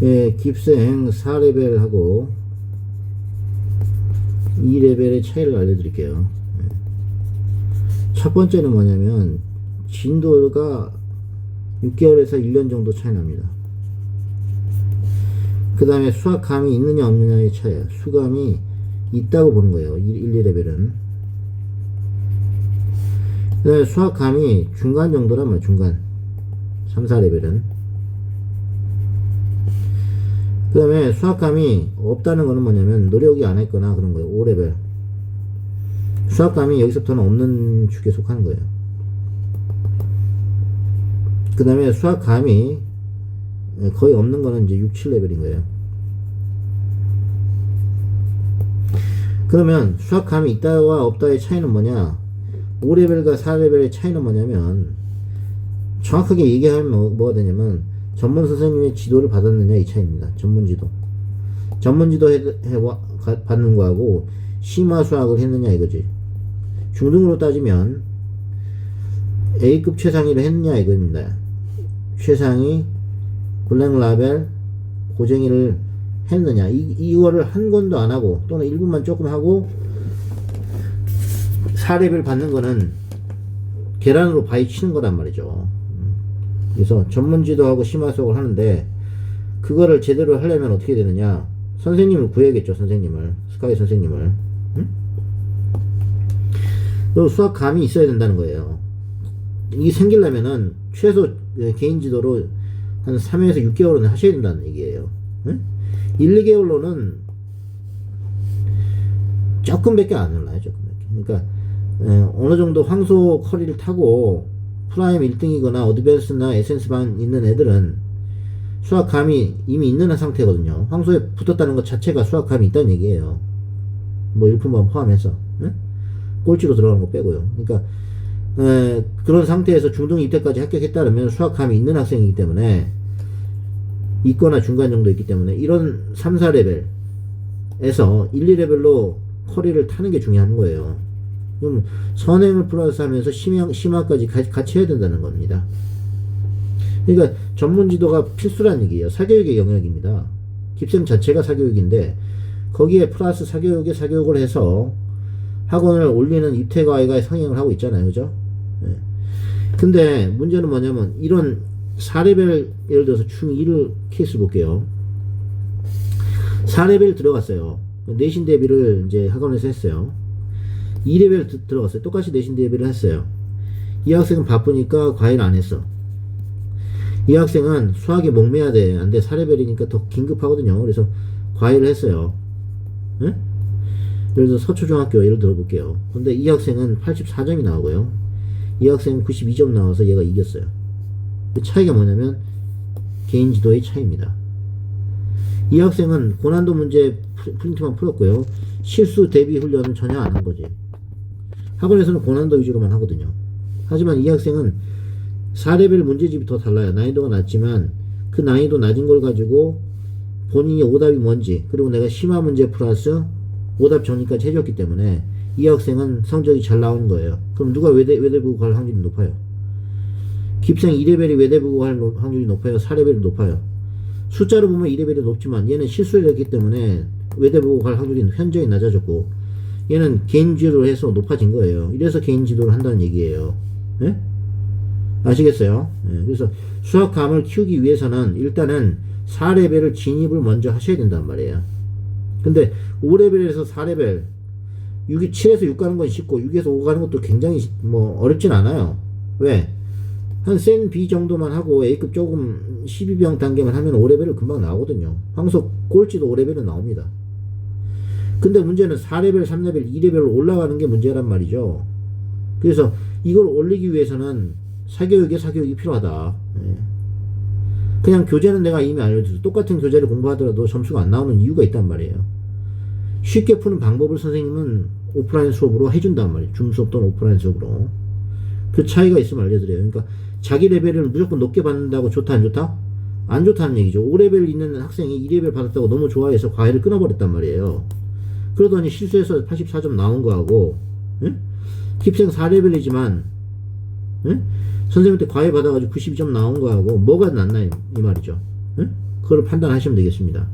예, 깁생 4레벨하고 2레벨의 차이를 알려드릴게요. 첫 번째는 뭐냐면 진도가 6개월에서 1년 정도 차이 납니다. 그 다음에 수학감이 있느냐 없느냐의 차이야. 수감이 있다고 보는 거예요. 1, 2레벨은. 그 다음에 수학감이 중간 정도란 말이야. 중간. 3, 4레벨은. 그 다음에 수학감이 없다는 거는 뭐냐면 노력이 안 했거나 그런 거예요. 5레벨. 수학감이 여기서부터는 없는 축에 속하는 거예요. 그 다음에 수학감이 거의 없는 거는 이제 6, 7레벨인 거예요. 그러면 수학감이 있다와 없다의 차이는 뭐냐? 5레벨과 4레벨의 차이는 뭐냐면 정확하게 얘기하면 뭐가 되냐면 전문 선생님의 지도를 받았느냐 이 차이입니다. 전문 지도. 전문 지도 받는 거하고 심화 수학을 했느냐 이거지. 중등으로 따지면 A급 최상위를 했느냐 이겁니다. 최상위 블랙 라벨 고쟁이를 했느냐 이거를 한 권도 안 하고 또는 일부만 조금 하고 4레벨 받는 거는 계란으로 바위 치는 거란 말이죠. 그래서 전문지도하고 심화 수업을 하는데 그거를 제대로 하려면 어떻게 되느냐, 선생님을 구해야겠죠. 선생님을, 스카이 선생님을. 응? 그리고 수학감이 있어야 된다는 거예요. 이게 생기려면은 최소 개인 지도로 한 3회에서 6개월은 하셔야 된다는 얘기예요. 응? 1, 2개월로는 조금밖에 안 올라요. 조금밖에. 그러니까 어느 정도 황소 커리를 타고 프라임 1등이거나 어드밴스나 에센스반 있는 애들은 수학감이 이미 있는 상태거든요. 황소에 붙었다는 것 자체가 수학감이 있다는 얘기예요. 뭐 일품만 포함해서. 응? 꼴찌로 들어가는 거 빼고요. 그러니까 그런 상태에서 중등 입대까지 합격했다면 수학감이 있는 학생이기 때문에, 있거나 중간 정도 있기 때문에 이런 3, 4레벨에서 1, 2레벨로 커리를 타는 게 중요한 거예요. 그럼 선행을 플러스 하면서 심화까지 같이 해야 된다는 겁니다. 그러니까 전문 지도가 필수란 얘기예요. 사교육의 영역입니다. 깁생 자체가 사교육인데 거기에 플러스 사교육에 사교육을 해서 학원을 올리는 입퇴과외가 성행을 하고 있잖아요. 그죠? 네. 근데 문제는 뭐냐면 이런 4레벨, 예를 들어서 중2를 케이스 볼게요. 4레벨 들어갔어요. 내신 대비를 이제 학원에서 했어요. 2레벨 들어갔어요. 똑같이 내신 대비를 했어요. 이 학생은 바쁘니까 과외를 안 했어. 이 학생은 수학에 목매야 돼. 안 돼. 4레벨이니까 더 긴급하거든요. 그래서 과외를 했어요. 네? 예를 들어 서초중학교 예를 들어볼게요. 근데 이 학생은 84점이 나오고요. 이 학생은 92점 나와서 얘가 이겼어요. 그 차이가 뭐냐면 개인 지도의 차이입니다. 이 학생은 고난도 문제 프린트만 풀었고요. 실수 대비 훈련은 전혀 안 한 거지. 학원에서는 고난도 위주로만 하거든요. 하지만 이 학생은 4레벨 문제집이 더 달라요. 난이도가 낮지만 그 난이도 낮은 걸 가지고 본인이 오답이 뭔지, 그리고 내가 심화 문제 플러스 오답 정리까지 해줬기 때문에 이 학생은 성적이 잘 나오는 거예요. 그럼 누가 외대부고 갈 확률이 높아요? 깁생 2레벨이 외대부고 할 확률이 높아요? 4레벨이 높아요? 숫자로 보면 2레벨이 높지만 얘는 실수를 했기 때문에 외대부고 갈 확률이 현저히 낮아졌고, 얘는 개인 지도를 해서 높아진 거예요. 이래서 개인 지도를 한다는 얘기예요. 예? 아시겠어요? 예. 그래서 수학감을 키우기 위해서는 일단은 4레벨을 진입을 먼저 하셔야 된단 말이에요. 근데 5레벨에서 4레벨 7에서 6 가는 건 쉽고 6에서 5 가는 것도 굉장히 뭐 어렵진 않아요. 왜? 한 센 B 정도만 하고 A급 조금 12병 단계만 하면 5레벨을 금방 나오거든요. 황소 꼴찌도 5레벨은 나옵니다. 근데 문제는 4레벨, 3레벨, 2레벨로 올라가는 게 문제란 말이죠. 그래서 이걸 올리기 위해서는 사교육이 필요하다. 예. 그냥 교재는 내가 이미 알려줘서 똑같은 교재를 공부하더라도 점수가 안 나오는 이유가 있단 말이에요. 쉽게 푸는 방법을 선생님은 오프라인 수업으로 해준단 말이에요. 줌 수업 또는 오프라인 수업으로. 그 차이가 있으면 알려드려요. 그러니까 자기 레벨을 무조건 높게 받는다고 좋다 안 좋다? 안 좋다는 얘기죠. 5레벨 있는 학생이 2레벨 받았다고 너무 좋아해서 과외를 끊어버렸단 말이에요. 그러더니 실수해서 84점 나온 거하고, 응? 깁생 4레벨이지만 응? 선생님한테 과외 받아가지고 92점 나온 거하고 뭐가 낫나 이 말이죠. 그걸 판단하시면 되겠습니다.